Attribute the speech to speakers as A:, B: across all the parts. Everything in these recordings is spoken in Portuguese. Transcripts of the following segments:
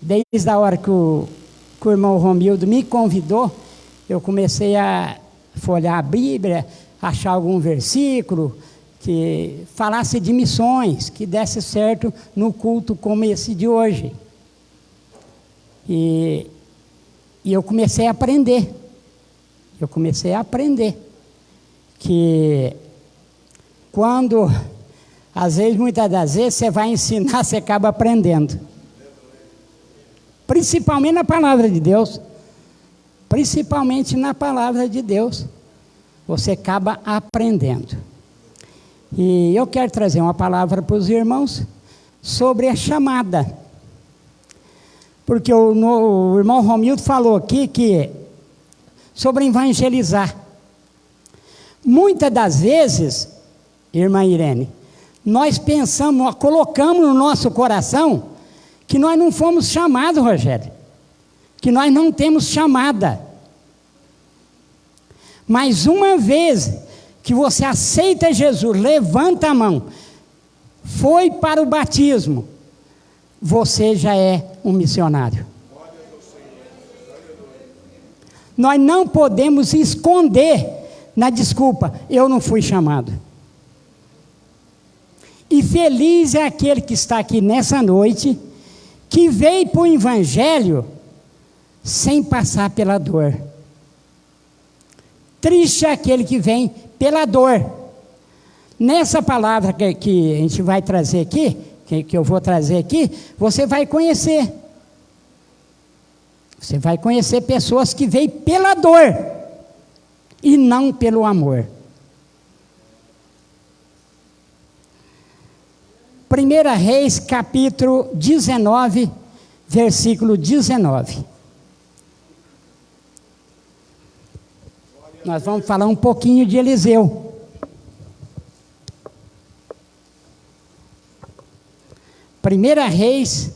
A: Desde a hora que o irmão Romildo me convidou, eu comecei a folhear a Bíblia, achar algum versículo que falasse de missões, que desse certo no culto como esse de hoje. E eu comecei a aprender. Que quando, muitas das vezes, você vai ensinar, você acaba aprendendo. Principalmente na palavra de Deus. Você acaba aprendendo. E eu quero trazer uma palavra para os irmãos sobre a chamada. Porque o irmão Romildo falou aqui sobre evangelizar. Muitas das vezes, irmã Irene, nós colocamos no nosso coração que nós não fomos chamados, Rogério, que nós não temos chamada. Mas uma vez que você aceita Jesus, levanta a mão, foi para o batismo, você já é um missionário. Nós não podemos esconder na desculpa, eu não fui chamado. E feliz é aquele que está aqui nessa noite, que veio para o Evangelho sem passar pela dor. Triste é aquele que vem pela dor. Nessa palavra que a gente vai trazer aqui, que eu vou trazer aqui, você vai conhecer. Você vai conhecer pessoas que veem pela dor e não pelo amor. 1 Reis, capítulo 19, versículo 19. Nós vamos falar um pouquinho de Eliseu. Primeira Reis,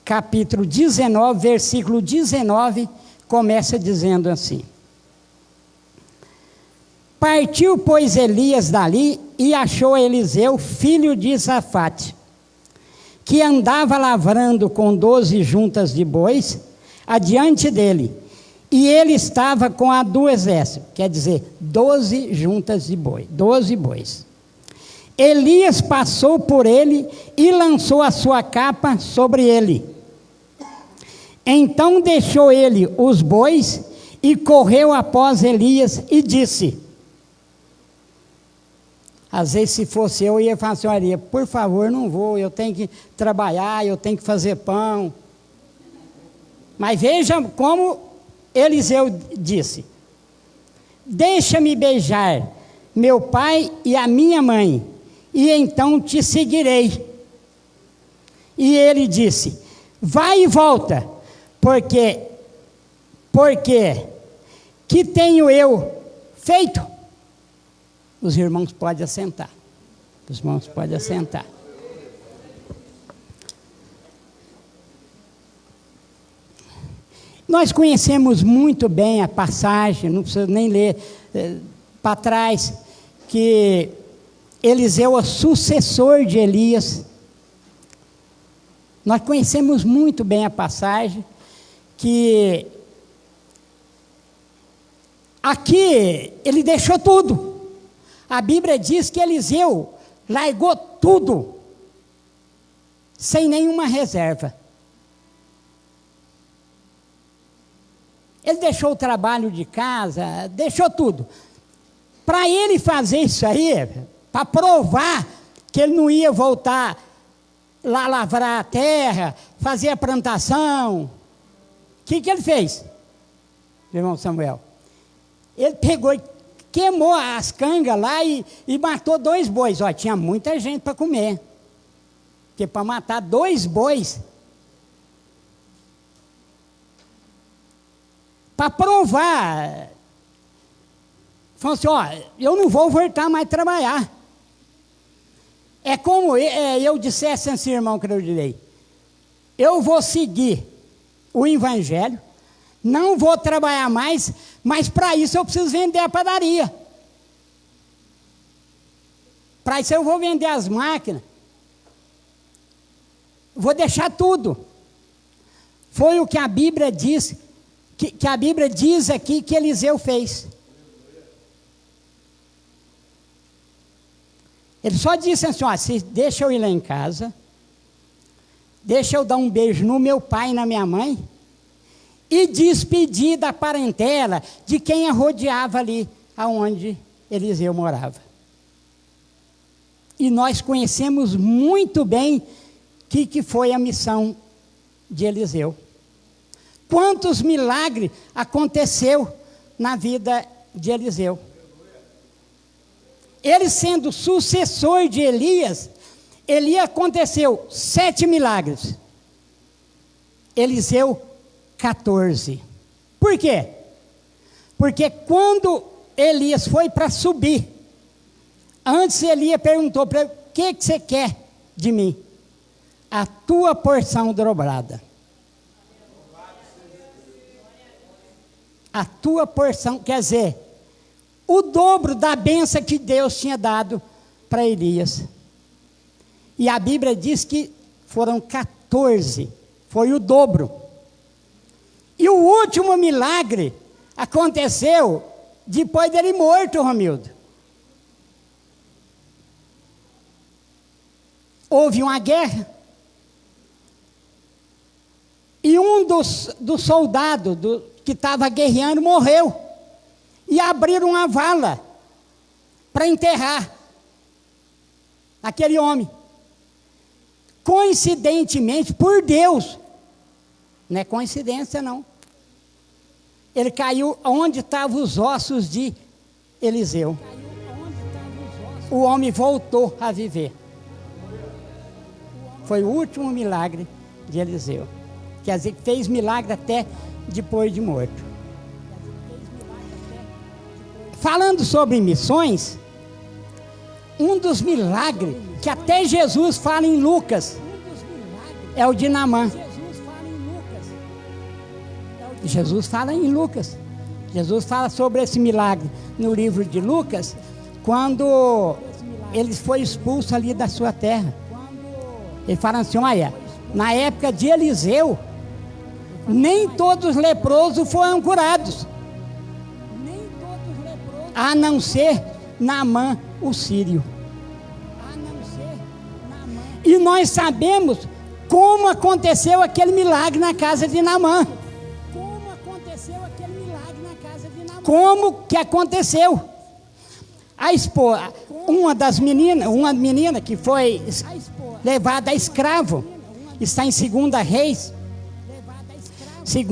A: capítulo 19, versículo 19, começa dizendo assim: Partiu, pois, Elias dali e achou Eliseu, filho de Safate, que andava lavrando com 12 juntas de bois adiante dele, e ele estava com a do exército, quer dizer, 12 juntas de boi, 12 bois. Elias passou por ele e lançou a sua capa sobre ele. Então deixou ele os bois e correu após Elias e disse... Às vezes, se fosse eu ia falar assim, olha, por favor, não vou, eu tenho que trabalhar, eu tenho que fazer pão. Mas veja como Eliseu disse: deixa-me beijar meu pai e a minha mãe, e então te seguirei. E ele disse: vai e volta, porque que tenho eu feito? Os irmãos podem assentar. Nós conhecemos muito bem a passagem, não precisa nem ler para trás, que Eliseu é o sucessor de Elias. Nós conhecemos muito bem a passagem, que aqui ele deixou tudo. A Bíblia diz que Eliseu largou tudo, sem nenhuma reserva. Ele deixou o trabalho de casa, deixou tudo. Para ele fazer isso aí, para provar que ele não ia voltar lá lavrar a terra, fazer a plantação, o que ele fez, irmão Samuel? Ele pegou e queimou as cangas lá e matou 2 bois. Ó, tinha muita gente para comer. Porque para matar 2 bois, para provar, falou assim, ó, eu não vou voltar mais a trabalhar. É como eu dissesse assim, irmão, que eu direi, eu vou seguir o Evangelho, não vou trabalhar mais, mas para isso eu preciso vender a padaria. Para isso eu vou vender as máquinas. Vou deixar tudo. foi o que a Bíblia diz, que a Bíblia diz aqui que Eliseu fez. Ele só disse assim, ó, deixa eu ir lá em casa, deixa eu dar um beijo no meu pai e na minha mãe, e despedir da parentela de quem a rodeava ali, aonde Eliseu morava. E nós conhecemos muito bem que foi a missão de Eliseu. Quantos milagres aconteceu na vida de Eliseu? Ele sendo sucessor de Elias aconteceu 7 milagres. Eliseu, 14. Por quê? Porque quando Elias foi para subir, antes Elias perguntou para ele, o que você quer de mim? A tua porção dobrada. A tua porção, quer dizer, o dobro da bênção que Deus tinha dado para Elias. E a Bíblia diz que foram 14, foi o dobro. E o último milagre aconteceu depois dele morto, Romildo. Houve uma guerra. E um dos soldados que estava guerreando morreu. E abriram uma vala para enterrar aquele homem. Coincidentemente, por Deus, não é coincidência não, ele caiu onde estavam os ossos de Eliseu. O homem voltou a viver. Foi o último milagre de Eliseu. Quer dizer que fez milagre até depois de morto. Falando sobre missões, um dos milagres que até Jesus fala em Lucas é o de Naamã. Jesus fala em Lucas. Jesus fala sobre esse milagre no livro de Lucas, quando ele foi expulso ali da sua terra. Ele fala assim, olha, na época de Eliseu, nem todos os leprosos foram curados, a não ser Naamã, o sírio. E nós sabemos como aconteceu aquele milagre na casa de Naamã. Como que aconteceu? A esposa, uma menina que foi levada a escravo, está em 2 Reis, 2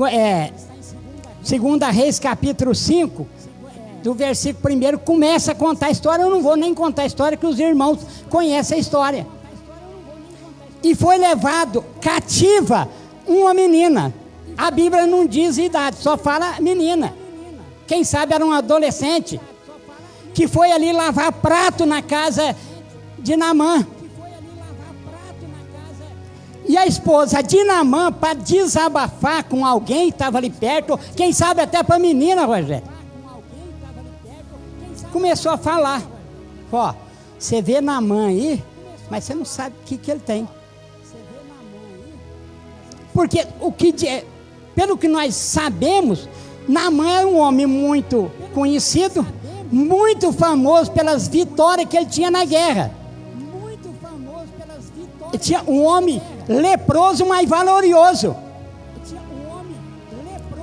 A: Reis capítulo 5, do versículo 1, começa a contar a história. Eu não vou nem contar a história, que os irmãos conhecem a história. E foi levado cativa uma menina. A Bíblia não diz idade, só fala menina. Quem sabe era um adolescente que foi ali lavar prato na casa de Naamã. E a esposa de Naamã, para desabafar com alguém que estava ali perto, quem sabe até para a menina, Rogério, começou a falar, ó, você vê Naamã aí, mas você não sabe o que ele tem. Porque pelo que nós sabemos, Naamã era um homem muito conhecido, muito famoso pelas vitórias que ele tinha na guerra. Ele tinha um homem leproso, mas valoroso.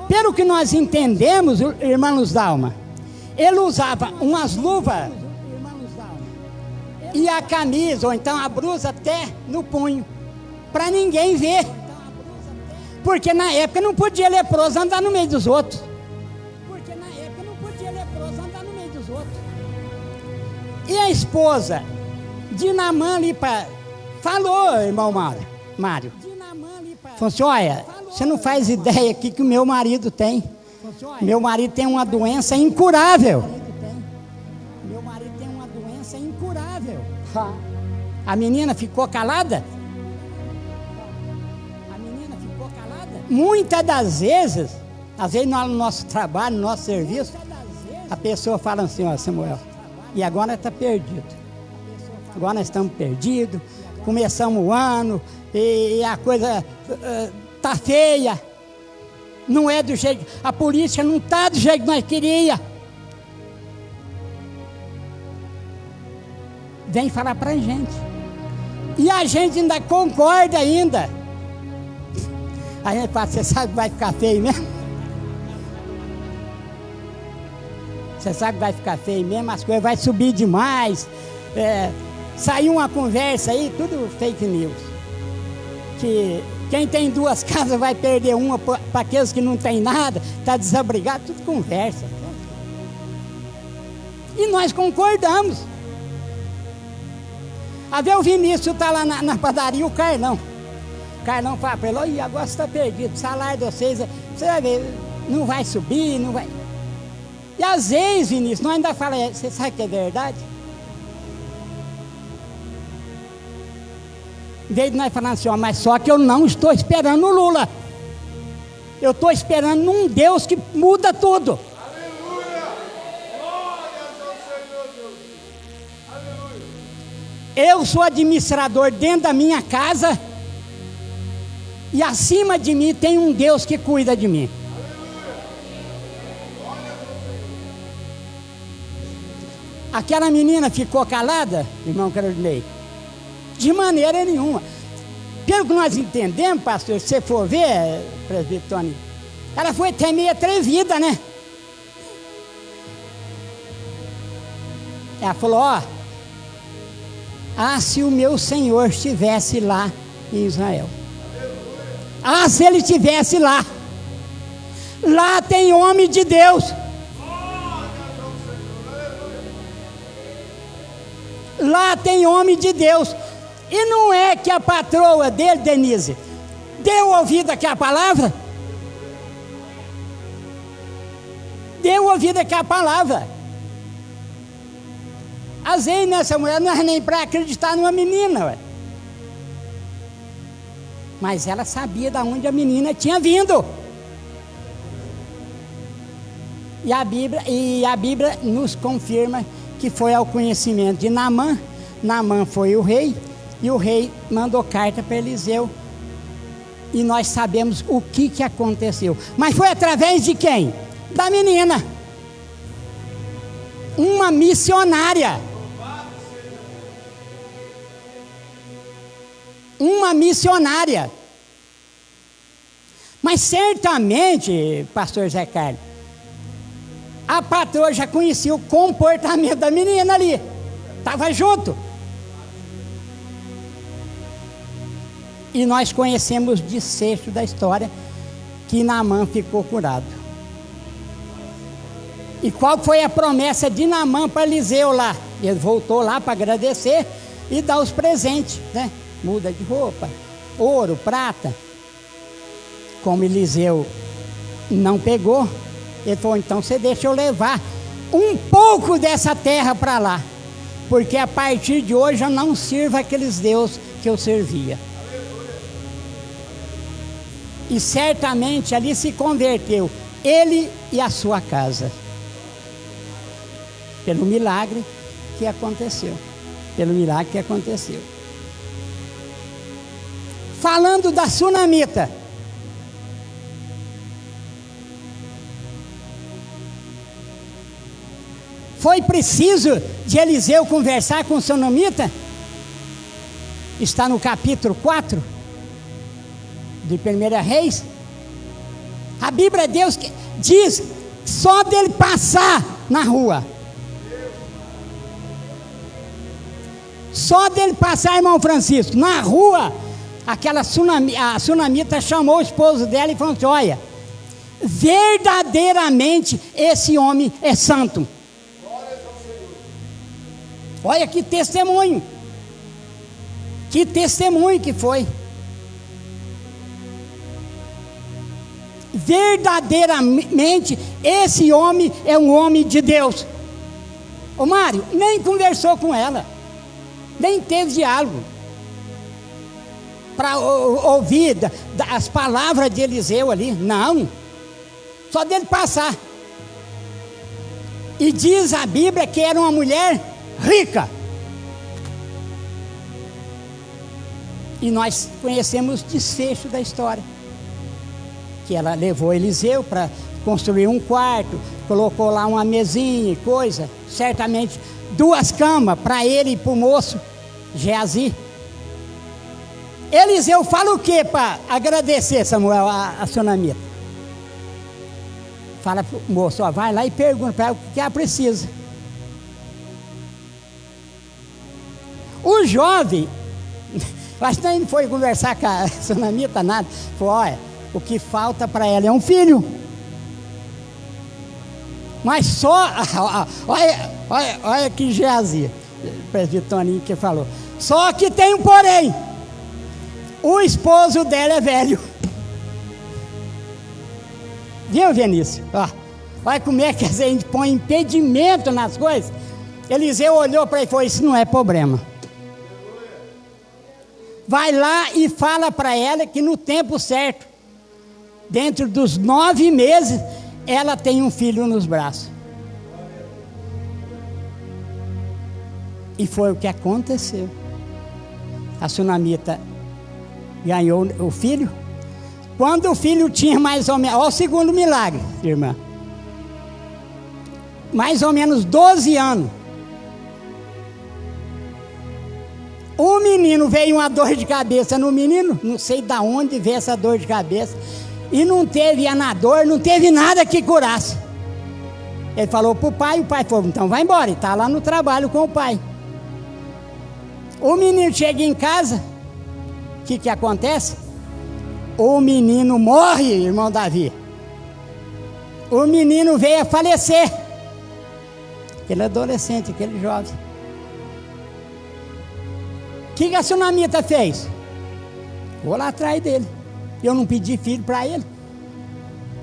A: Pelo que nós entendemos, irmãos Dalma, ele usava umas luvas e a camisa, ou então a blusa até no punho, para ninguém ver. Porque na época não podia leproso andar no meio dos outros. E a esposa de Naamã ali falou, irmão Mário. Falou assim, olha, você não faz ideia aqui que o meu marido tem. Meu marido tem uma doença incurável. A menina ficou calada? Muitas das vezes no nosso trabalho, no nosso serviço, a pessoa fala assim, ó, Samuel, e agora está perdido. Agora nós estamos perdidos, começamos o ano, e a coisa está feia. Não é do jeito, a política não está do jeito que nós queríamos. Vem falar para a gente. E a gente ainda concorda ainda. A gente fala, você sabe que vai ficar feio mesmo? Você sabe que vai ficar feio mesmo, as coisas vão subir demais. Saiu uma conversa aí, tudo fake news. Que quem tem 2 casas vai perder uma para aqueles que não tem nada, está desabrigado, tudo conversa. E nós concordamos. A ver o Vinícius está lá na padaria, o Carlão. O Carlão fala para ele, agora você está perdido, o salário de vocês, você vai ver, não vai subir, não vai... E às vezes, Vinícius, nós ainda falamos, você sabe que é verdade? Em vez de nós falar assim, mas só que eu não estou esperando o Lula. Eu estou esperando um Deus que muda tudo.
B: Aleluia! Glórias ao Senhor Deus. Aleluia!
A: Eu sou administrador dentro da minha casa e acima de mim tem um Deus que cuida de mim. Aquela menina ficou calada, irmão Carolina? De maneira nenhuma. Pelo que nós entendemos, pastor, se você for ver, presbítero Tony, ela foi até meio atrevida, né? Ela falou, se o meu Senhor estivesse lá em Israel. Se ele estivesse lá. Lá tem homem de Deus. Lá tem homem de Deus. E não é que a patroa dele, Denise, deu ouvido àquela palavra? Deu ouvido àquela palavra. Às vezes nessa mulher não é nem para acreditar numa menina, ué. Mas ela sabia de onde a menina tinha vindo. E a Bíblia nos confirma que foi ao conhecimento de Naamã. Naamã foi o rei, e o rei mandou carta para Eliseu. E nós sabemos o que aconteceu. Mas foi através de quem? Da menina. Uma missionária. Uma missionária. Mas certamente, pastor Zé Carlos, a patroa já conhecia o comportamento da menina ali. Estava junto. E nós conhecemos o desfecho da história, que Naamã ficou curado. E qual foi a promessa de Naamã para Eliseu lá? Ele voltou lá para agradecer e dar os presentes, né? Muda de roupa, ouro, prata. Como Eliseu não pegou, ele falou, então você deixa eu levar um pouco dessa terra para lá, porque a partir de hoje eu não sirvo aqueles deuses que eu servia. E certamente ali se converteu ele e a sua casa, pelo milagre que aconteceu. Pelo milagre que aconteceu. Falando da sunamita, foi preciso de Eliseu conversar com o sunamita? Está no capítulo 4 de 1 Reis. A Bíblia de Deus diz só dele passar na rua. Só dele passar, irmão Francisco, na rua, a sunamita chamou o esposo dela e falou assim, olha, verdadeiramente esse homem é santo. Olha que testemunho. Que testemunho que foi. Verdadeiramente esse homem é um homem de Deus. Ô Mário, nem conversou com ela, nem teve diálogo para ouvir as palavras de Eliseu ali, não, só dele passar. E diz a Bíblia que era uma mulher rica. E nós conhecemos o desfecho da história. que ela levou Eliseu para construir um quarto, colocou lá uma mesinha e coisa, certamente 2 camas para ele e para o moço Geazi. Eliseu fala o que para agradecer, Samuel, a sunamita? Fala para o moço, ó, vai lá e pergunta para ela o que ela precisa. O jovem, acho que nem foi conversar com a sunamita, nada. Falou, olha, o que falta para ela é um filho. Mas só, olha que Geazi, o presbítero Toninho que falou. Só que tem um porém. O esposo dela é velho. Viu, Vinícius? Olha como é que a gente põe impedimento nas coisas. Eliseu olhou para ele e falou, isso não é problema. Vai lá e fala para ela que no tempo certo, dentro dos 9 meses, ela tem um filho nos braços. E foi o que aconteceu. A sunamita ganhou o filho. Quando o filho tinha mais ou menos, olha o segundo milagre, irmã. Mais ou menos 12 anos. O menino, veio uma dor de cabeça no menino, não sei de onde veio essa dor de cabeça, e não teve anador, não teve nada que curasse. Ele falou para o pai falou, então vai embora, e está lá no trabalho com o pai. O menino chega em casa, o que acontece? O menino morre, irmão Davi. O menino veio a falecer. Aquele adolescente, aquele jovem. O que a sunamita fez? Vou lá atrás dele. Eu não pedi filho para ele.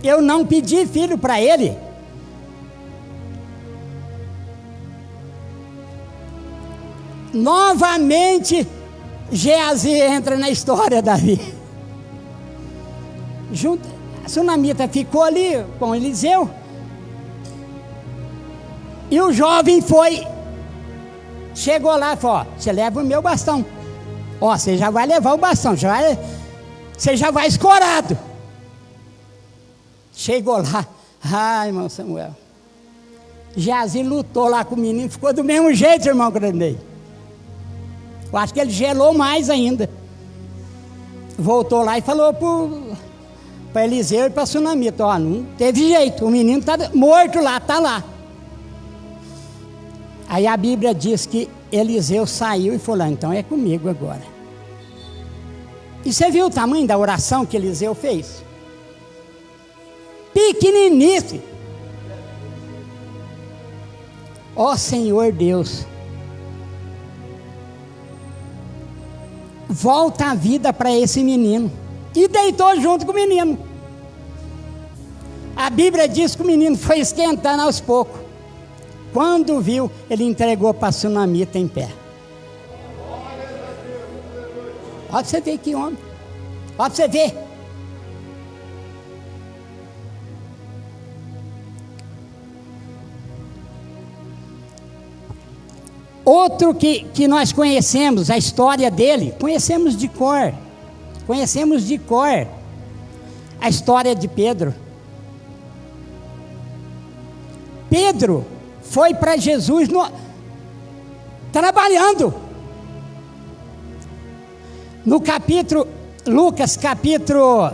A: Eu não pedi filho para ele. Novamente, Geazi entra na história, Davi. A sunamita ficou ali com Eliseu. E o jovem foi. Chegou lá e falou, ó, você leva o meu bastão. Ó, você já vai levar o bastão, você já vai escorado. Chegou lá, irmão Samuel. Geazi lutou lá com o menino, ficou do mesmo jeito, irmão Grandei. Eu acho que ele gelou mais ainda. Voltou lá e falou para Eliseu e para a sunamita, ó, não teve jeito, o menino está morto lá, está lá. Aí a Bíblia diz que Eliseu saiu e falou, então é comigo agora. E você viu o tamanho da oração que Eliseu fez? Pequeniníssimo. Ó Senhor Deus, volta a vida para esse menino. E deitou junto com o menino. A Bíblia diz que o menino foi esquentando aos poucos. Quando viu, ele entregou para a sunamita em pé. Olha para você ver que homem. Olha para você ver. Outro que nós conhecemos, a história dele, conhecemos de cor. Conhecemos de cor a história de Pedro. Pedro foi para Jesus trabalhando. No capítulo, Lucas capítulo,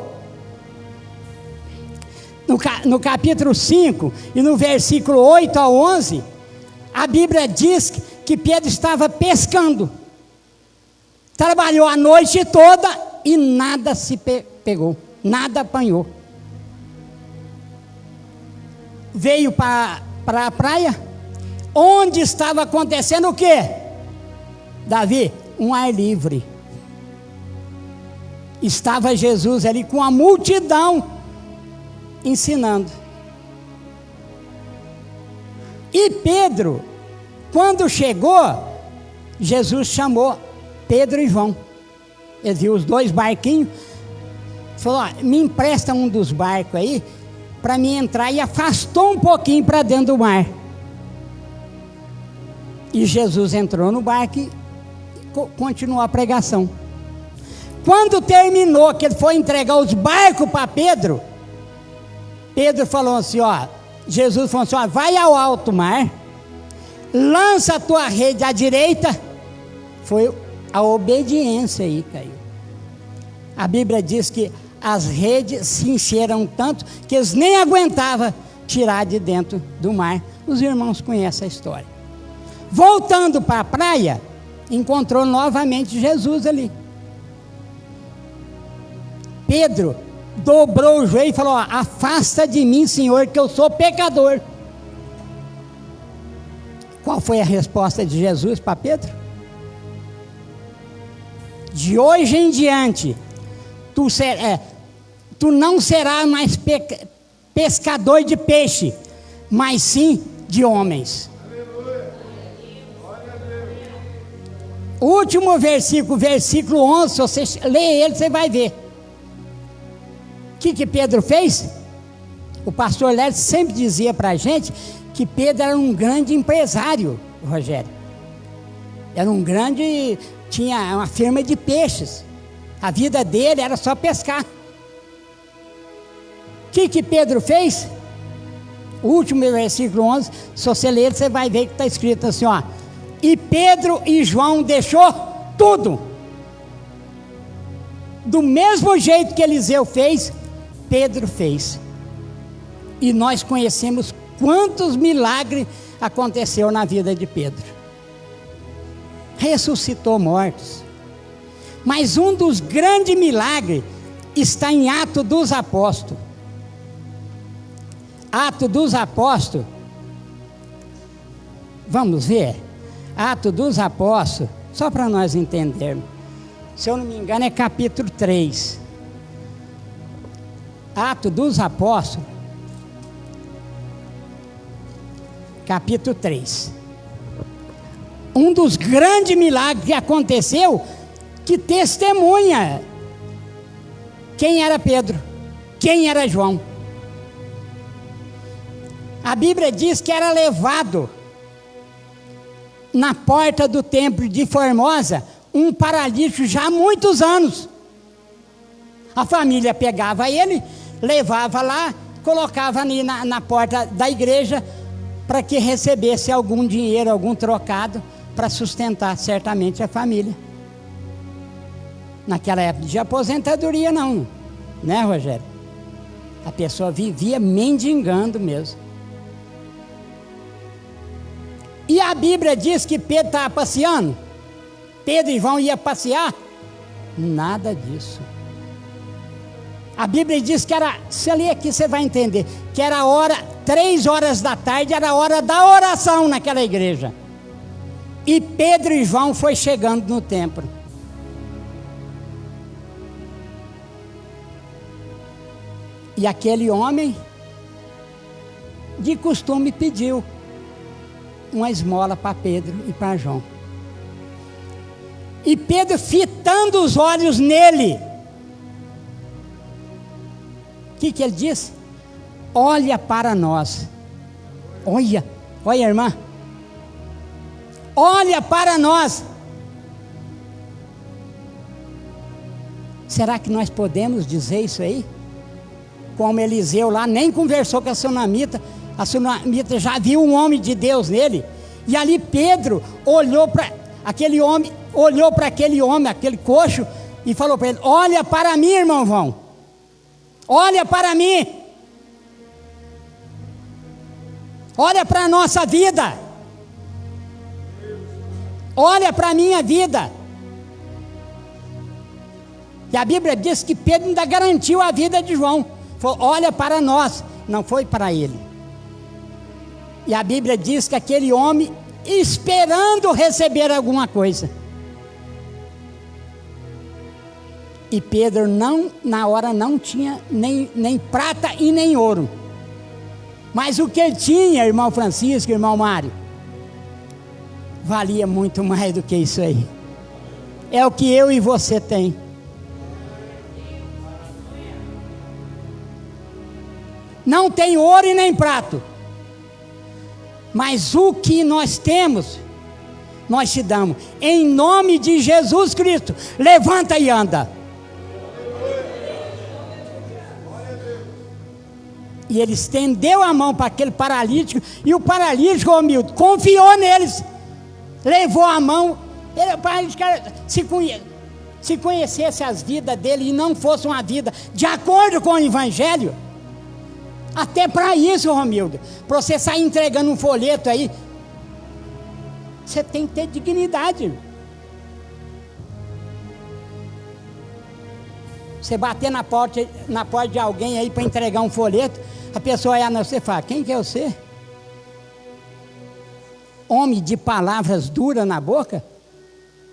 A: no capítulo 5 e no versículo 8 ao 11, a Bíblia diz que Pedro estava pescando. Trabalhou a noite toda e nada se pegou, nada apanhou. Veio para a praia, onde estava acontecendo o quê? Davi, um ar livre. Estava Jesus ali com a multidão ensinando. E Pedro, quando chegou, Jesus chamou Pedro e João. Ele viu os 2 barquinhos, falou, ó, me empresta um dos barcos aí, para mim entrar, e afastou um pouquinho para dentro do mar. E Jesus entrou no barco e continuou a pregação. Quando terminou, que ele foi entregar os barcos para Pedro, Pedro falou assim, ó, Jesus falou assim, ó, vai ao alto mar, lança a tua rede à direita. Foi a obediência aí, caiu. A Bíblia diz que as redes se encheram tanto que eles nem aguentavam tirar de dentro do mar. Os irmãos conhecem a história. Voltando para a praia, encontrou novamente Jesus ali. Pedro dobrou o joelho e falou, ó, afasta de mim, Senhor, que eu sou pecador. Qual foi a resposta de Jesus para Pedro? De hoje em diante, tu não serás mais pescador de peixe, mas sim de homens. Aleluia. Glória a Deus. O último versículo, versículo 11, se você ler ele, você vai ver. O que Pedro fez? O pastor Léo sempre dizia para a gente que Pedro era um grande empresário, Rogério. Era um grande, tinha uma firma de peixes. A vida dele era só pescar. O que Pedro fez? O último versículo 11, se você ler, você vai ver que está escrito assim, ó. E Pedro e João deixou tudo. Do mesmo jeito que Eliseu fez, Pedro fez. E nós conhecemos quantos milagres aconteceu na vida de Pedro. Ressuscitou mortos. Mas um dos grandes milagres está em Atos dos Apóstolos. Atos dos Apóstolos. Vamos ver? Atos dos Apóstolos, só para nós entendermos. Se eu não me engano é capítulo 3. Atos dos Apóstolos, capítulo 3. Um dos grandes milagres que aconteceu, que testemunha quem era Pedro, quem era João. A Bíblia diz que era levado na porta do templo de Formosa um paralítico já há muitos anos. A família pegava ele, levava lá, colocava ali na porta da igreja para que recebesse algum dinheiro, algum trocado para sustentar certamente a família. Naquela época de aposentadoria não, né, Rogério? A pessoa vivia mendigando mesmo. E a Bíblia diz que Pedro estava passeando. Pedro e João iam passear. Nada disso. A Bíblia diz que era, se ler aqui você vai entender, que era 3 horas da tarde, era a hora da oração naquela igreja. E Pedro e João foi chegando no templo. E aquele homem, de costume, pediu uma esmola para Pedro e para João. E Pedro, fitando os olhos nele, o que ele disse? Olha para nós. Olha, irmã. Olha para nós. Será que nós podemos dizer isso aí? Como Eliseu lá nem conversou com a sunamita. A sunamita já viu um homem de Deus nele. E ali Pedro olhou para aquele homem, aquele coxo, e falou para ele: olha para mim, irmão João. Olha para mim. Olha para a nossa vida. Olha para a minha vida. E a Bíblia diz que Pedro ainda garantiu a vida de João. Falou: olha para nós. Não foi para ele. E a Bíblia diz que aquele homem, esperando receber alguma coisa. E Pedro na hora não tinha nem prata e nem ouro. Mas o que ele tinha, irmão Francisco, irmão Mário, valia muito mais do que isso aí. É o que eu e você tem. Não tem ouro e nem prato. Mas o que nós temos, nós te damos. Em nome de Jesus Cristo, levanta e anda. E ele estendeu a mão para aquele paralítico, e o paralítico, Romildo, confiou neles, levou a mão. O paralítico, se conhecesse as vidas dele e não fosse uma vida de acordo com o Evangelho, até para isso, Romildo, para você sair entregando um folheto aí, você tem que ter dignidade. Você bater na porta de alguém aí para entregar um folheto, a pessoa olha na você e fala: quem que é você? Homem de palavras duras na boca?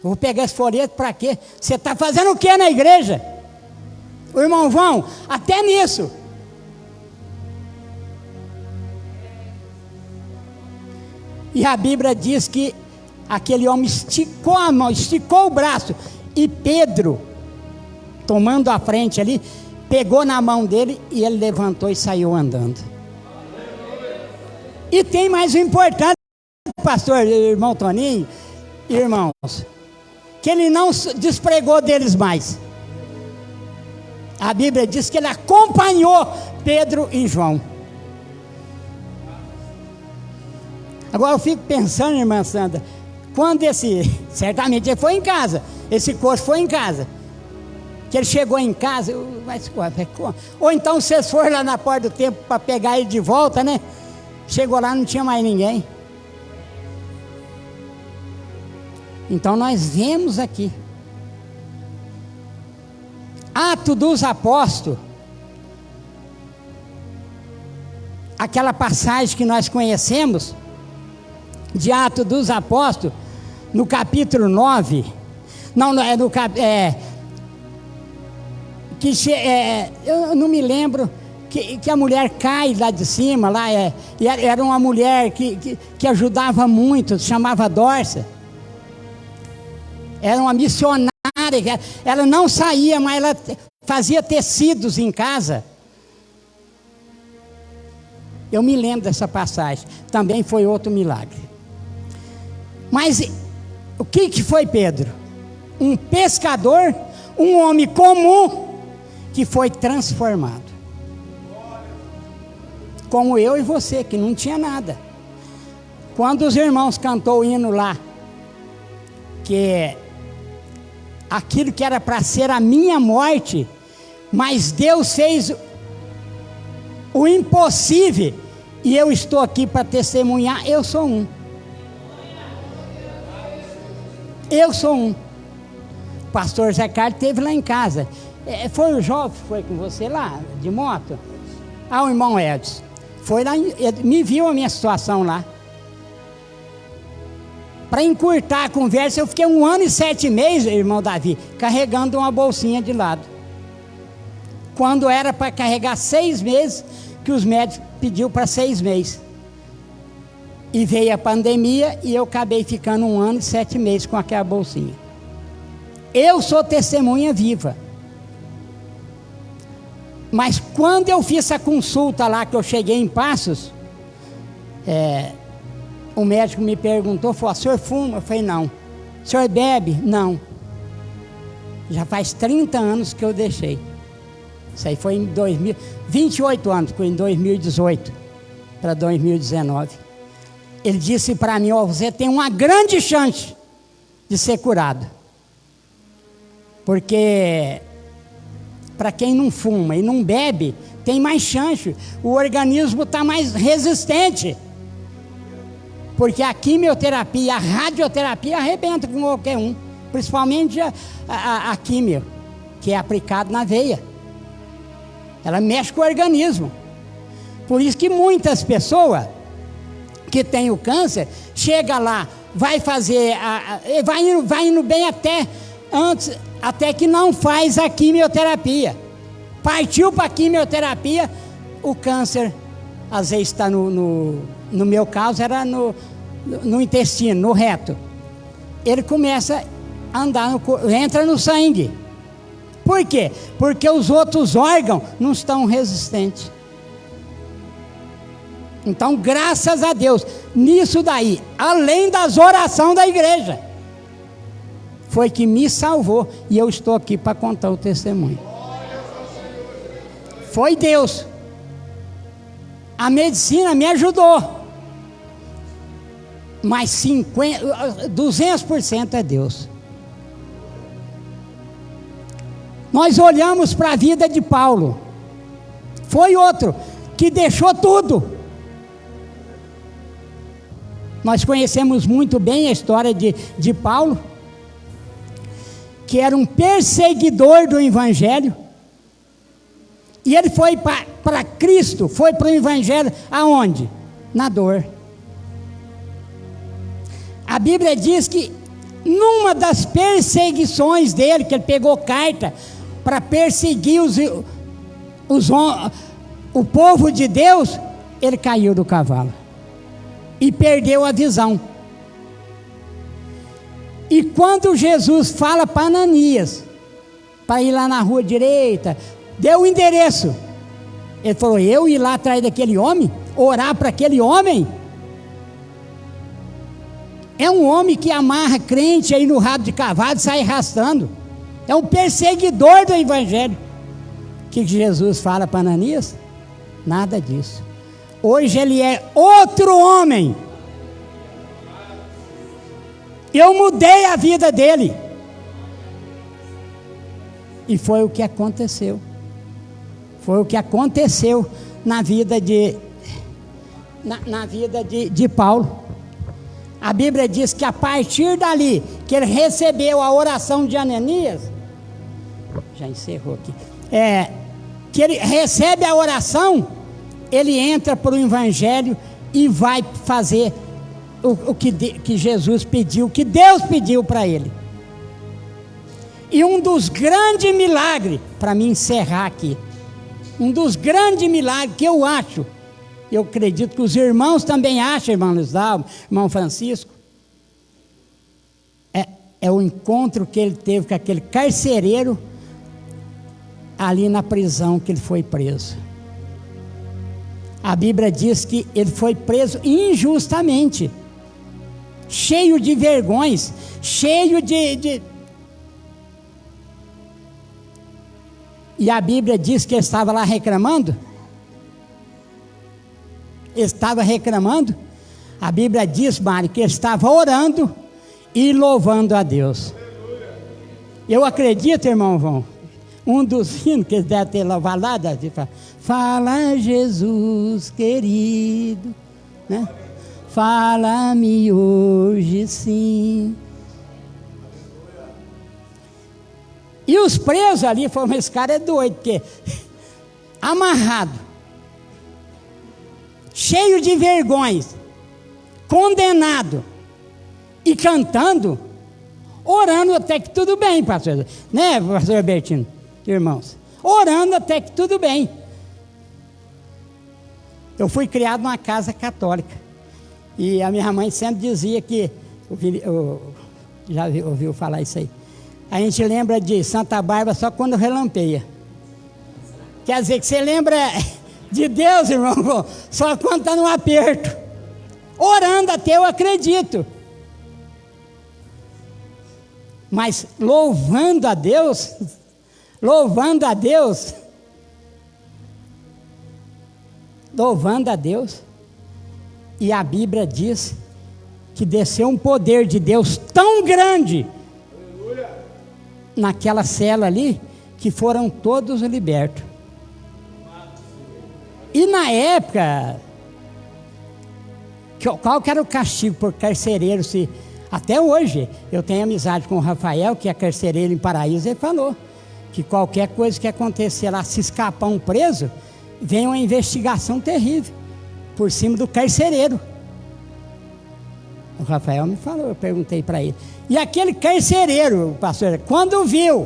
A: Eu vou pegar esse folheto para quê? Você está fazendo o que na igreja? O irmão João, até nisso. E a Bíblia diz que aquele homem esticou a mão, esticou o braço, e Pedro, tomando a frente ali, pegou na mão dele e ele levantou e saiu andando. E tem mais um importante, pastor, irmão Toninho, irmãos, que ele não despregou deles mais. A Bíblia diz que ele acompanhou Pedro e João. Agora eu fico pensando, irmã Sandra, quando certamente ele foi em casa, esse coxo foi em casa, que ele chegou em casa, ou então vocês foram lá na porta do templo para pegar ele de volta, né? Chegou lá, não tinha mais ninguém. Então nós vemos aqui, Atos dos Apóstolos, aquela passagem que nós conhecemos, de Atos dos Apóstolos, no capítulo 9, eu não me lembro, que a mulher cai lá de cima, e era uma mulher que ajudava muito, chamava Dorsa, era uma missionária, ela não saía, mas ela fazia tecidos em casa. Eu me lembro dessa passagem, também foi outro milagre. Mas o que foi Pedro? Um pescador, um homem comum, que foi transformado. Como eu e você, que não tinha nada. Quando os irmãos cantou o hino lá, que aquilo que era para ser a minha morte, mas Deus fez o impossível, e eu estou aqui para testemunhar, eu sou um. Eu sou um. O pastor Zé Carlos esteve lá em casa. Foi o Jó que foi com você lá, de moto? O irmão Edson. Foi lá, me viu a minha situação lá. Para encurtar a conversa, eu fiquei 1 ano e 7 meses, irmão Davi, carregando uma bolsinha de lado. Quando era para carregar 6 meses, que os médicos pediu para 6 meses. E veio a pandemia e eu acabei ficando 1 ano e 7 meses com aquela bolsinha. Eu sou testemunha viva. Mas quando eu fiz essa consulta lá, que eu cheguei em Passos, o médico me perguntou, falou: o senhor fuma? Eu falei: não. O senhor bebe? Não. Já faz 30 anos que eu deixei. Isso aí foi em 28 anos, foi em 2018 para 2019. Ele disse para mim: você tem uma grande chance de ser curado. Porque para quem não fuma e não bebe, tem mais chance, o organismo está mais resistente. Porque a quimioterapia, a radioterapia arrebenta com qualquer um, principalmente a quimio, que é aplicado na veia. Ela mexe com o organismo. Por isso que muitas pessoas que têm o câncer, chega lá, vai fazer, vai indo bem até que não faz a quimioterapia. Partiu para a quimioterapia, o câncer, às vezes está no meu caso, era no intestino, no reto. Ele começa a andar, entra no sangue. Por quê? Porque os outros órgãos não estão resistentes. Então, graças a Deus, nisso daí, além das orações da igreja, foi que me salvou, e eu estou aqui para contar o testemunho. Foi Deus. A medicina me ajudou. Mas 200% é Deus. Nós olhamos para a vida de Paulo. Foi outro que deixou tudo. Nós conhecemos muito bem a história de Paulo, que era um perseguidor do Evangelho. E ele foi para Cristo, foi para o Evangelho aonde? Na dor. A Bíblia diz que numa das perseguições dele, que ele pegou carta para perseguir o povo de Deus, ele caiu do cavalo e perdeu a visão. E quando Jesus fala para Ananias, para ir lá na rua direita, deu o endereço, ele falou: eu ir lá atrás daquele homem, orar para aquele homem? É um homem que amarra crente aí no rabo de cavalo e sai arrastando. É um perseguidor do Evangelho. O que Jesus fala para Ananias? Nada disso. Hoje ele é outro homem. Eu mudei a vida dele. E foi o que aconteceu. Foi o que aconteceu na vida de Paulo. A Bíblia diz que a partir dali, que ele recebeu a oração de Ananias, já encerrou aqui, que ele recebe a oração, ele entra para o Evangelho e vai fazer o que Jesus pediu, o que Deus pediu para ele. E um dos grandes milagres, para me encerrar aqui, um dos grandes milagres que eu acho, eu acredito que os irmãos também acham, irmão Lisdal, irmão Francisco, é o encontro que ele teve com aquele carcereiro ali na prisão que ele foi preso. A Bíblia diz que ele foi preso injustamente, cheio de vergões, cheio de... E a Bíblia diz que ele estava lá reclamando. Ele estava reclamando. A Bíblia diz, Mário, que ele estava orando e louvando a Deus. Eu acredito, irmão João, um dos hinos que ele deve ter louvado lá, fala Jesus querido, né? Fala-me hoje sim. E os presos ali falaram: esse cara é doido, porque amarrado, cheio de vergonhas, condenado e cantando, orando até que tudo bem, pastor, né, pastor Albertino, irmãos, orando até que tudo bem. Eu fui criado numa casa católica e a minha mãe sempre dizia que, já ouviu falar isso aí, a gente lembra de Santa Bárbara só quando relampeia. Quer dizer que você lembra de Deus, irmão, só quando está no aperto. Orando até eu acredito. Mas louvando a Deus, e a Bíblia diz que desceu um poder de Deus tão grande naquela cela ali, que foram todos libertos. E na época, qual que era o castigo por carcereiro? Até hoje, eu tenho amizade com o Rafael, que é carcereiro em Paraíso, ele falou que qualquer coisa que acontecer lá, se escapar um preso, vem uma investigação terrível por cima do carcereiro. O Rafael me falou, eu perguntei para ele. E aquele carcereiro, pastor, quando viu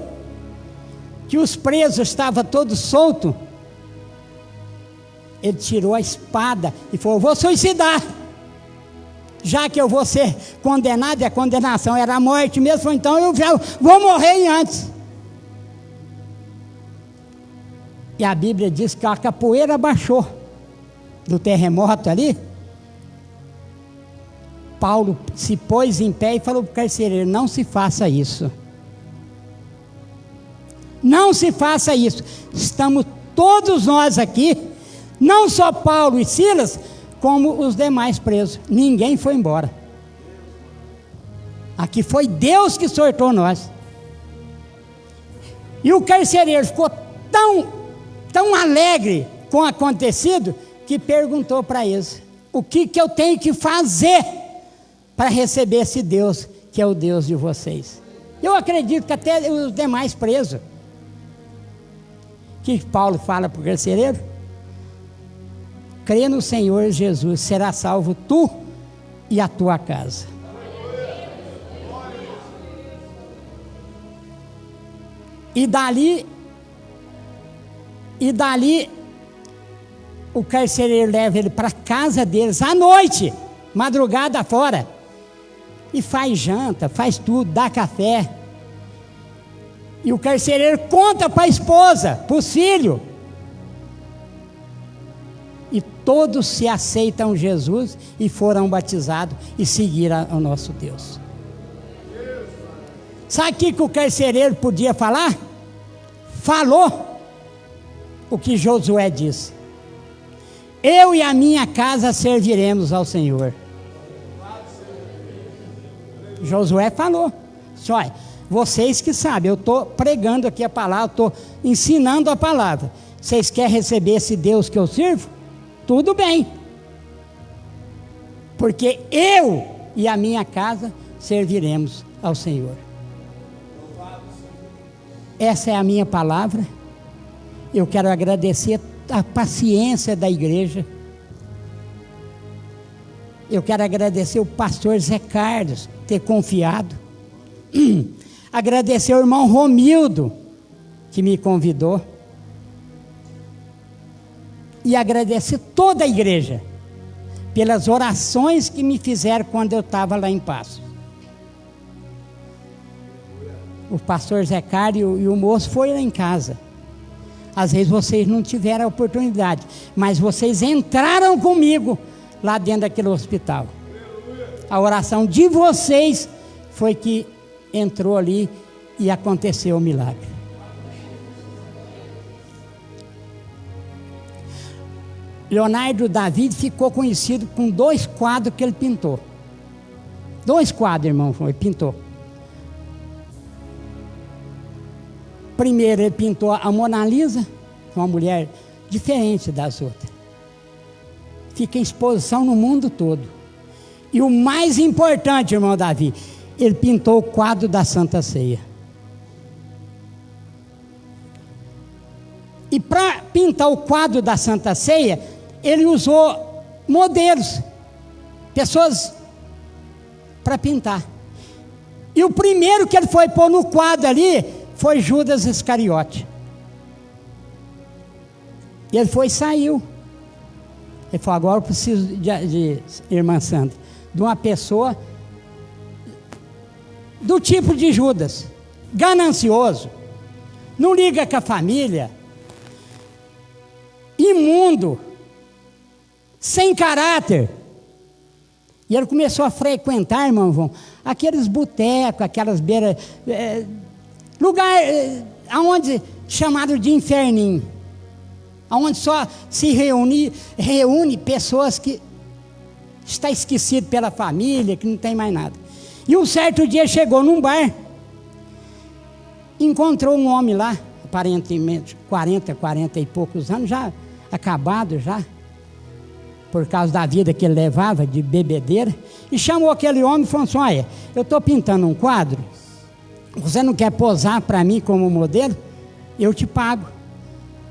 A: que os presos estavam todos soltos, ele tirou a espada e falou: vou suicidar, já que eu vou ser condenado, e a condenação era a morte mesmo, então eu já vou morrer antes. E a Bíblia diz que a capoeira baixou do terremoto ali. Paulo se pôs em pé e falou para o carcereiro: não se faça isso. Não se faça isso. Estamos todos nós aqui Não só Paulo e Silas, como os demais presos. Ninguém foi embora. Aqui foi Deus que sortou nós. E o carcereiro ficou tão alegre com o acontecido, que perguntou para eles: o que eu tenho que fazer para receber esse Deus, que é o Deus de vocês? Eu acredito que até os demais presos. O que Paulo fala para o carcereiro? Crê no Senhor Jesus, será salvo tu e a tua casa. E dali o carcereiro leva ele para a casa deles à noite, madrugada fora, e faz janta, faz tudo, dá café. E o carcereiro conta para a esposa, para os filhos. E todos se aceitam Jesus e foram batizados e seguiram ao nosso Deus. Sabe o que o carcereiro podia falar? Falou o que Josué disse: eu e a minha casa serviremos ao Senhor. Josué falou: olha, vocês que sabem, eu estou pregando aqui a palavra, estou ensinando a palavra. Vocês querem receber esse Deus que eu sirvo? Tudo bem, porque eu e a minha casa serviremos ao Senhor. Essa é a minha palavra. Eu quero agradecer a paciência da igreja. Eu quero agradecer o pastor Zé Carlos ter confiado. Agradecer o irmão Romildo, que me convidou. E agradecer toda a igreja pelas orações que me fizeram quando eu estava lá em Paços. O pastor Zé Carlos e o moço foram lá em casa. Às vezes vocês não tiveram a oportunidade, mas vocês entraram comigo lá dentro daquele hospital. A oração de vocês foi que entrou ali e aconteceu o milagre. Leonardo David ficou conhecido com 2 quadros que ele pintou. 2 quadros, irmão, ele pintou. Primeiro ele pintou a Mona Lisa, uma mulher diferente das outras. Fica em exposição no mundo todo. E o mais importante, irmão Davi, ele pintou o quadro da Santa Ceia. E para pintar o quadro da Santa Ceia, ele usou modelos, pessoas para pintar. E o primeiro que ele foi pôr no quadro ali foi Judas Iscariote. E ele foi e saiu. Ele falou: agora eu preciso de irmã Sandra, de uma pessoa do tipo de Judas, ganancioso, não liga com a família, imundo, sem caráter. E ele começou a frequentar, irmão João, aqueles botecos, aquelas beiras, lugar aonde chamado de inferninho, aonde só se reúne pessoas que está esquecido pela família, que não tem mais nada. E um certo dia chegou num bar, encontrou um homem lá, aparentemente 40 e poucos anos, já acabado já, por causa da vida que ele levava de bebedeira, e chamou aquele homem e falou assim: olha, eu estou pintando um quadro, você não quer posar para mim como modelo? Eu te pago.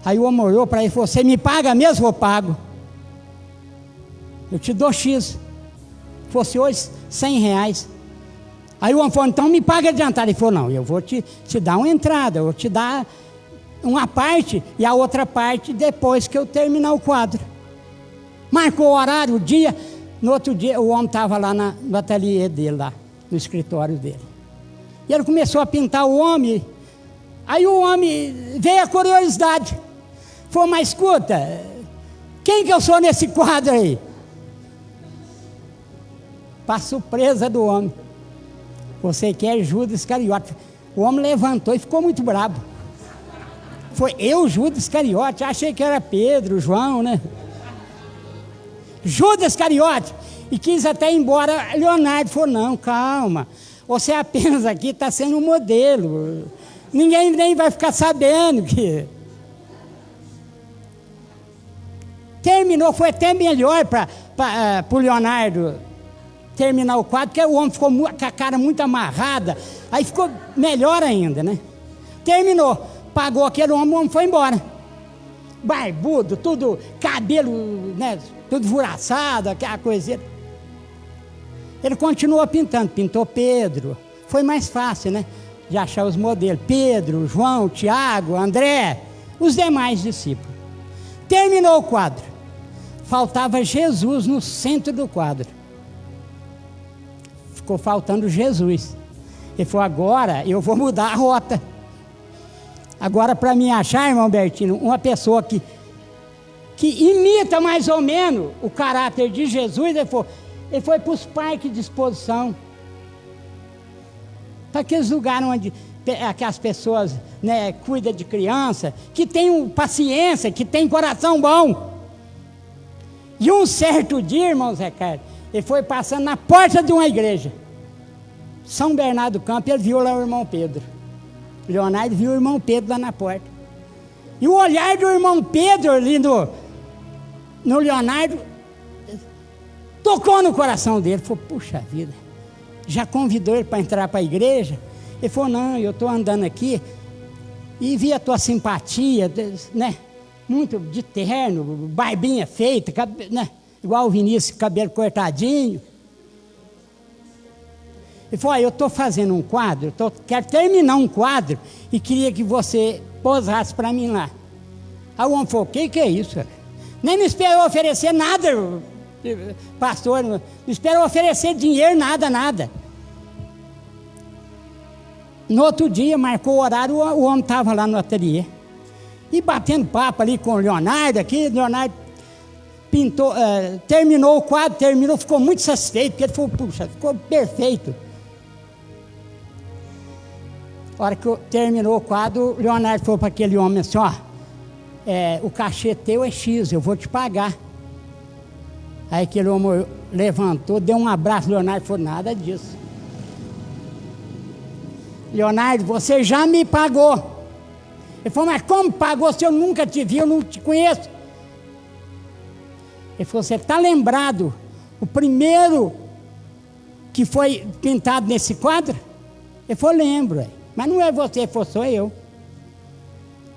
A: Aí o homem olhou para ele e falou: você me paga mesmo? Eu pago. Eu te dou X. Fosse hoje R$100. Aí o homem falou: então me paga adiantado. Ele falou: não, eu vou te dar uma entrada, eu vou te dar uma parte e a outra parte depois que eu terminar o quadro. Marcou o horário, o dia. No outro dia o homem estava lá no ateliê dele, lá no escritório dele. E ele começou a pintar o homem. Aí o homem veio a curiosidade. Falou: mas escuta, quem que eu sou nesse quadro aí? Para surpresa do homem: você quer Judas Iscariote. O homem levantou e ficou muito bravo. Foi eu, Judas Iscariote, achei que era Pedro, João, né? Judas Iscariote, e quis até ir embora. Leonardo falou, não, calma, você apenas aqui está sendo um modelo, ninguém nem vai ficar sabendo que... Terminou, foi até melhor para o Leonardo terminar o quadro, porque o homem ficou com a cara muito amarrada, aí ficou melhor ainda, né? Terminou, pagou aquele homem, o homem foi embora. Barbudo, tudo, cabelo, né, tudo vuraçado, aquela coisinha. Ele continuou pintando, pintou Pedro, foi mais fácil, né, de achar os modelos, Pedro, João, Tiago, André, os demais discípulos. Terminou o quadro, faltava Jesus no centro do quadro. Ficou faltando Jesus. Ele falou, agora eu vou mudar a rota. Agora, para mim achar, irmão Bertino, uma pessoa que imita mais ou menos o caráter de Jesus, ele foi para os parques de exposição, para aqueles lugares onde aquelas pessoas, né, cuidam de criança, que tem paciência, que tem coração bom. E um certo dia, irmão Zé Carlos, ele foi passando na porta de uma igreja, São Bernardo do Campo, ele viu lá o irmão Pedro. Leonardo viu o irmão Pedro lá na porta. E o olhar do irmão Pedro ali no Leonardo tocou no coração dele. Falou, puxa vida, já convidou ele para entrar para a igreja? Ele falou, não, eu estou andando aqui e vi a tua simpatia, né? Muito de terno, barbinha feita, né? Igual o Vinícius, cabelo cortadinho. Ele falou, eu estou fazendo um quadro, quero terminar um quadro e queria que você posasse para mim lá. Aí o homem falou, o que é isso? Nem me esperou oferecer nada, pastor, não esperou oferecer dinheiro, nada. No outro dia, marcou o horário, o homem estava lá no ateliê. E batendo papo ali com o Leonardo aqui, Leonardo pintou, terminou o quadro, ficou muito satisfeito, porque ele falou, puxa, ficou perfeito. A hora que terminou o quadro, o Leonardo falou para aquele homem assim, ó, o cachê teu é X, eu vou te pagar. Aí aquele homem levantou, deu um abraço, Leonardo falou, nada disso. Leonardo, você já me pagou. Ele falou, mas como pagou se eu nunca te vi, eu não te conheço? Ele falou, você está lembrado, o primeiro que foi pintado nesse quadro? Ele falou, lembro, mas não é você, ele falou, sou eu.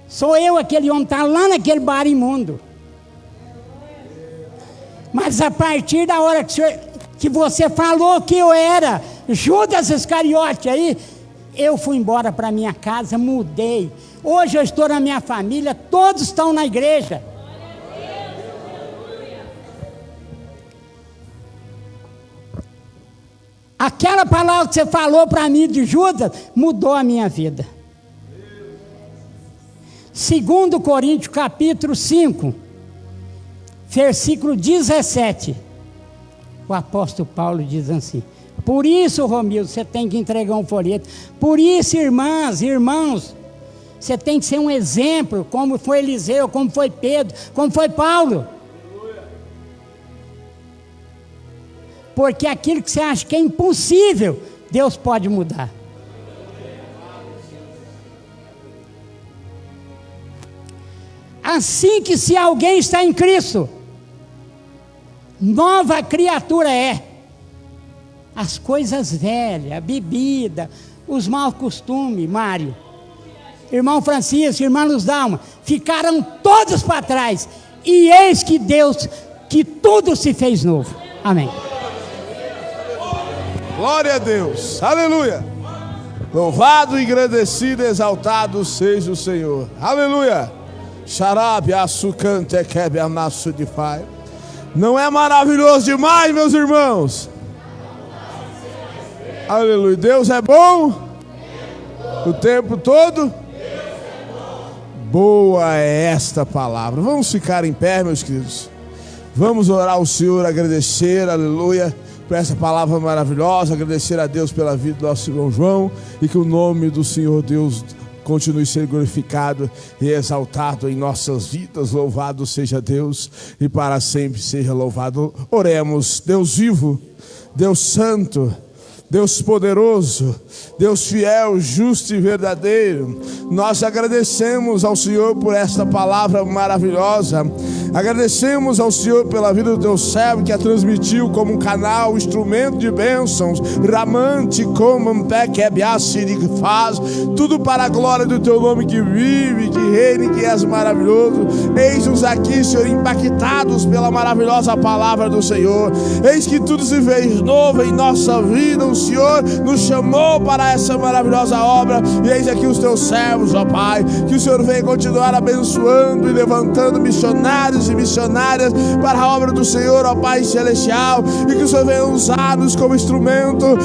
A: Sou eu, aquele homem está lá naquele bar imundo. Mas a partir da hora que você falou que eu era Judas Iscariote aí, eu fui embora para minha casa, mudei. Hoje eu estou na minha família, todos estão na igreja. Aquela palavra que você falou para mim de Judas mudou a minha vida. 2 Coríntios capítulo 5, versículo 17. O apóstolo Paulo diz assim, por isso, Romildo, você tem que entregar um folheto. Por isso, irmãs, irmãos, você tem que ser um exemplo, como foi Eliseu, como foi Pedro, como foi Paulo. Porque aquilo que você acha que é impossível, Deus pode mudar. Assim que se alguém está em Cristo, nova criatura é. As coisas velhas, a bebida, os maus costumes, Mário, irmão Francisco, irmã Luz Dalma, ficaram todos para trás. E eis que Deus, que tudo se fez novo. Amém.
B: Glória a Deus, aleluia. Louvado, engrandecido, exaltado seja o Senhor, aleluia. Xarabe, açucante, quebe, amasso de pai. Não é maravilhoso demais, meus irmãos? Aleluia. Deus é bom o tempo todo. Boa é esta palavra. Vamos ficar em pé, meus queridos. Vamos orar ao Senhor, agradecer, aleluia, por essa palavra maravilhosa, agradecer a Deus pela vida do nosso irmão João, e que o nome do Senhor Deus continue a ser glorificado e exaltado em nossas vidas. Louvado seja Deus e para sempre seja louvado. Oremos. Deus vivo, Deus santo, Deus poderoso, Deus fiel, justo e verdadeiro, nós agradecemos ao Senhor por esta palavra maravilhosa. Agradecemos ao Senhor pela vida do teu servo que a transmitiu como um canal, instrumento de bênçãos, ramante, como que faz tudo para a glória do teu nome que vive, que reina e que és maravilhoso. Eis-nos aqui, Senhor, impactados pela maravilhosa palavra do Senhor. Eis que tudo se fez novo em nossa vida. O Senhor nos chamou para essa maravilhosa obra, e eis aqui os teus servos, ó Pai. Que o Senhor venha continuar abençoando e levantando missionários e missionárias para a obra do Senhor, ó Pai celestial, e que o Senhor venha usar-nos como instrumento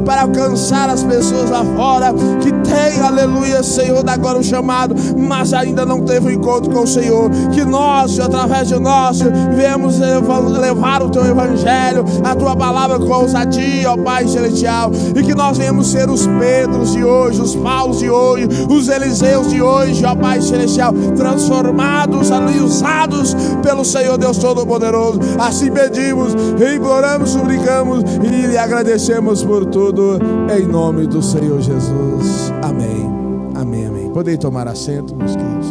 B: para alcançar as pessoas lá fora que tem, aleluia, Senhor, agora o chamado, mas ainda não teve o encontro com o Senhor. Que nós, através de nós, viemos levar o teu evangelho, a tua palavra com ousadia, ó Pai celestial, e que nós venhamos ser os Pedros de hoje, os Paulos de hoje, os Eliseus de hoje, ó Pai celestial, transformados, usados pelo Senhor Deus Todo-Poderoso. Assim pedimos, imploramos, suplicamos e lhe agradecemos por tudo, em nome do Senhor Jesus. Amém, amém, amém. Podem tomar assento, meus queridos.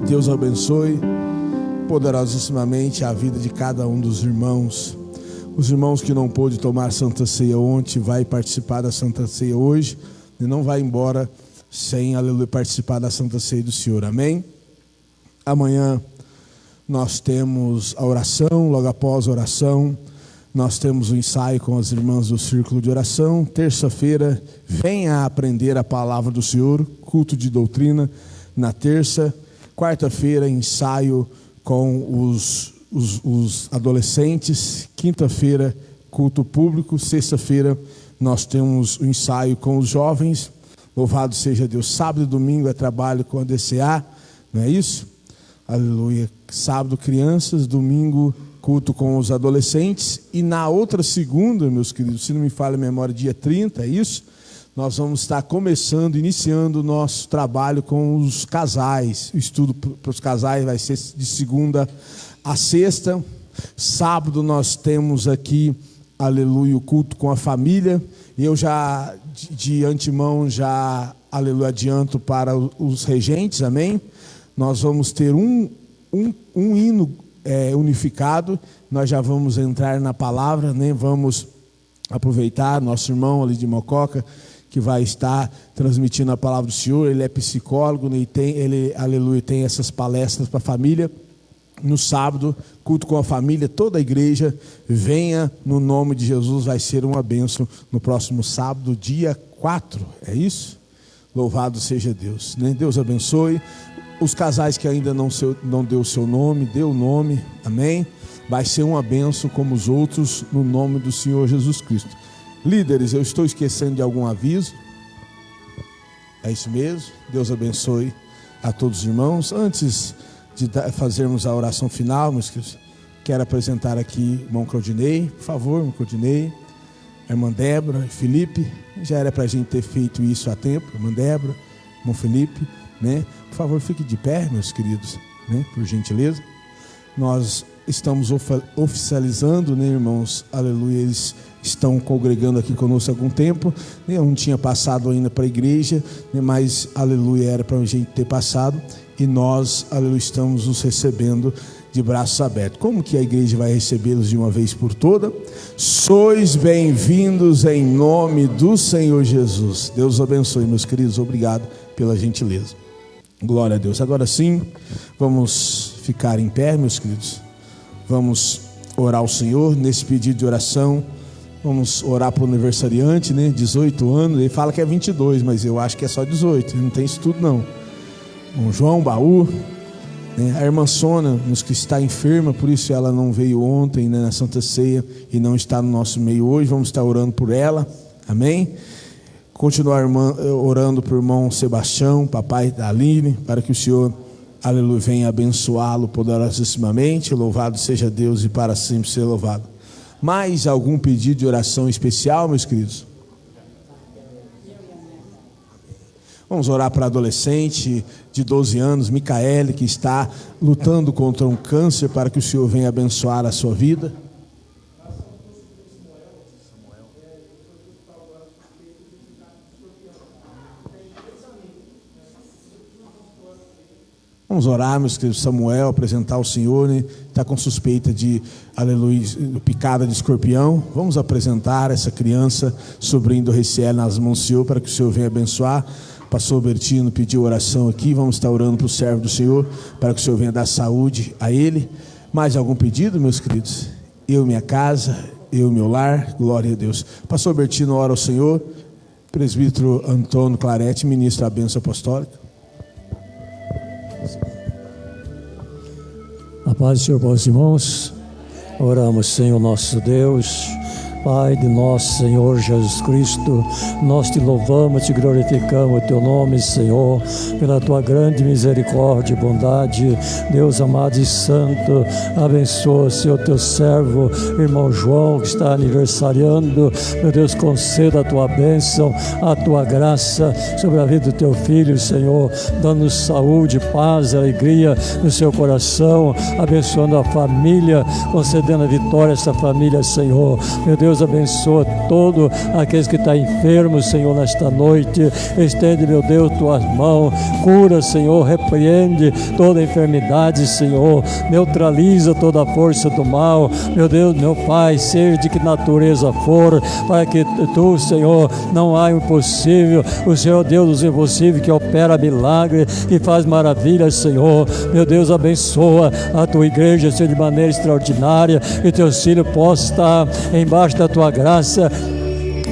B: Deus abençoe poderosíssimamente a vida de cada um dos irmãos. Os irmãos que não pôde tomar Santa Ceia ontem, vai participar da Santa Ceia hoje, e não vai embora sem, aleluia, participar da Santa Ceia do Senhor, amém? Amanhã nós temos a oração, logo após a oração, nós temos o ensaio com as irmãs do Círculo de Oração. Terça-feira, venha aprender a palavra do Senhor, culto de doutrina na terça. Quarta-feira, ensaio com os adolescentes. Quinta-feira, culto público. Sexta-feira, nós temos o ensaio com os jovens. Louvado seja Deus. Sábado e domingo é trabalho com a DCA, não é isso? Aleluia. Sábado, crianças. Domingo, culto com os adolescentes. E na outra segunda, meus queridos, se não me falha a memória, dia 30, é isso? Nós vamos estar iniciando o nosso trabalho com os casais. O estudo para os casais vai ser de segunda a sexta. Sábado nós temos aqui, aleluia, o culto com a família. E eu já, de antemão, aleluia, adianto para os regentes, amém? Nós vamos ter um hino unificado. Nós já vamos entrar na palavra, né? Vamos aproveitar nosso irmão ali de Mococa, que vai estar transmitindo a palavra do Senhor. Ele é psicólogo, né? Ele, aleluia, tem essas palestras para a família. No sábado, culto com a família, toda a igreja, venha no nome de Jesus, vai ser uma bênção no próximo sábado, dia 4, é isso? Louvado seja Deus, né? Deus abençoe. Os casais que ainda não deu o seu nome, dê o nome, amém? Vai ser uma bênção como os outros, no nome do Senhor Jesus Cristo. Líderes, eu estou esquecendo de algum aviso? É isso mesmo? Deus abençoe a todos os irmãos. Antes de fazermos a oração final, meus queridos, quero apresentar aqui o irmão Claudinei, por favor, irmão Claudinei, a irmã Débora, Felipe. Já era para a gente ter feito isso há tempo, irmã Débora, irmão Felipe, né? Por favor, fique de pé, meus queridos, né? Por gentileza. Nós estamos oficializando, né, irmãos? Aleluia, eles estão congregando aqui conosco há algum tempo. Eu não tinha passado ainda para a igreja, né, mas, aleluia, era para a gente ter passado. E nós, aleluia, estamos nos recebendo de braços abertos. Como que a igreja vai recebê-los de uma vez por toda? Sois bem-vindos em nome do Senhor Jesus. Deus abençoe, meus queridos. Obrigado pela gentileza. Glória a Deus. Agora sim, vamos ficar em pé, meus queridos. Vamos orar ao Senhor nesse pedido de oração. Vamos orar para o aniversariante, né? 18 anos. Ele fala que é 22, mas eu acho que é só 18. Não tem isso tudo, não. O João Baú, né? A irmã Sônia, nos que está enferma, por isso ela não veio ontem, né, na Santa Ceia, e não está no nosso meio hoje. Vamos estar orando por ela, amém? Continuar orando por irmão Sebastião, papai da Aline, para que o Senhor, aleluia, venha abençoá-lo poderosissimamente. Louvado seja Deus e para sempre ser louvado. Mais algum pedido de oração especial, meus queridos? Vamos orar para a adolescente de 12 anos, Micaele, que está lutando contra um câncer, para que o Senhor venha abençoar a sua vida. Vamos orar, meus queridos. Samuel, apresentar ao Senhor, né? Está com suspeita de, aleluia, picada de escorpião. Vamos apresentar essa criança, sobrinho do Reciel, nas mãos do Senhor, para que o Senhor venha abençoar. Pastor Bertino pediu oração aqui. Vamos estar orando para o servo do Senhor, para que o Senhor venha dar saúde a ele. Mais algum pedido, meus queridos? Eu, minha casa, eu, meu lar, glória a Deus. Pastor Bertino ora ao Senhor. Presbítero Antônio Clarete ministra a bênção apostólica.
C: A paz do Senhor, meus irmãos. Oramos, Senhor nosso Deus, Pai de nosso Senhor Jesus Cristo, nós te louvamos, te glorificamos o teu nome, Senhor, pela tua grande misericórdia e bondade. Deus amado e santo, abençoa, Senhor, teu servo, irmão João, que está aniversariando. Meu Deus, conceda a tua bênção, a tua graça sobre a vida do teu filho, Senhor, dando saúde, paz, alegria no seu coração, abençoando a família, concedendo a vitória a essa família, Senhor. Meu Deus, abençoa todos aqueles que estão enfermos, Senhor, nesta noite. Estende, meu Deus, tuas mãos, cura, Senhor, repreende toda enfermidade, Senhor, neutraliza toda a força do mal. Meu Deus, meu Pai, seja de que natureza for, para que tu, Senhor, não há impossível. O Senhor, Deus dos impossíveis, que opera milagre, que faz maravilhas, Senhor. Meu Deus, abençoa a tua igreja, Senhor, de maneira extraordinária, que teus filhos possam estar embaixo da tua graça,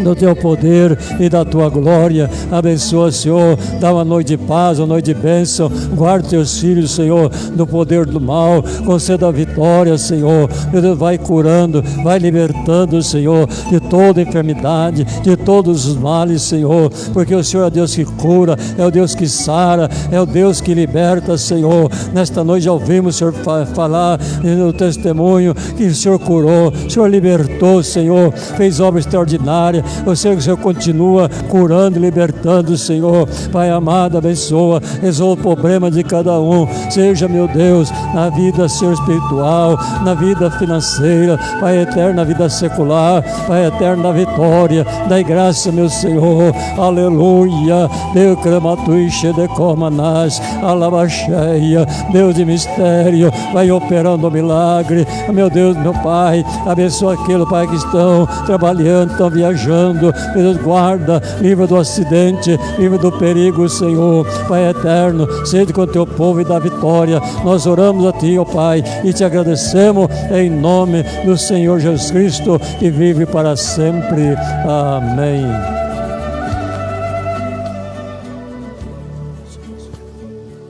C: do teu poder e da tua glória. Abençoa, Senhor, dá uma noite de paz, uma noite de bênção. Guarda teus filhos, Senhor, do poder do mal. Conceda a vitória, Senhor. Meu Deus, vai curando, vai libertando, Senhor, de toda enfermidade, de todos os males, Senhor, porque o Senhor é o Deus que cura, é o Deus que sara, é o Deus que liberta, Senhor. Nesta noite já ouvimos o Senhor falar no testemunho que o Senhor curou, o Senhor libertou, Senhor, fez obra extraordinária. O Senhor continua curando e libertando, Senhor. Pai amado, abençoa, resolva o problema de cada um. Seja, meu Deus, na vida, Senhor, espiritual, na vida financeira, Pai eterno, na vida secular, Pai eterno, na vitória. Dai graça, meu Senhor. Aleluia. Deus clamatuixe de comanás, alabaxeia. Deus de mistério, vai operando o milagre. Meu Deus, meu Pai, abençoa aquele, Pai, que estão trabalhando, estão viajando. Meu Deus, guarda, livra do acidente, livra do perigo, Senhor. Pai eterno, seja com o teu povo e da vitória. Nós oramos a ti, ó Pai, e te agradecemos em nome do Senhor Jesus Cristo, que vive para sempre. Amém.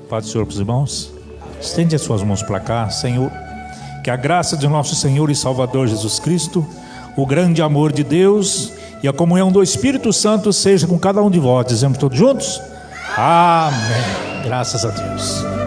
D: Paz do Senhor para os irmãos. Estende as suas mãos para cá, Senhor. Que a graça de nosso Senhor e Salvador Jesus Cristo, o grande amor de Deus e a comunhão do Espírito Santo seja com cada um de vós. Dizemos todos juntos? Amém. Graças a Deus.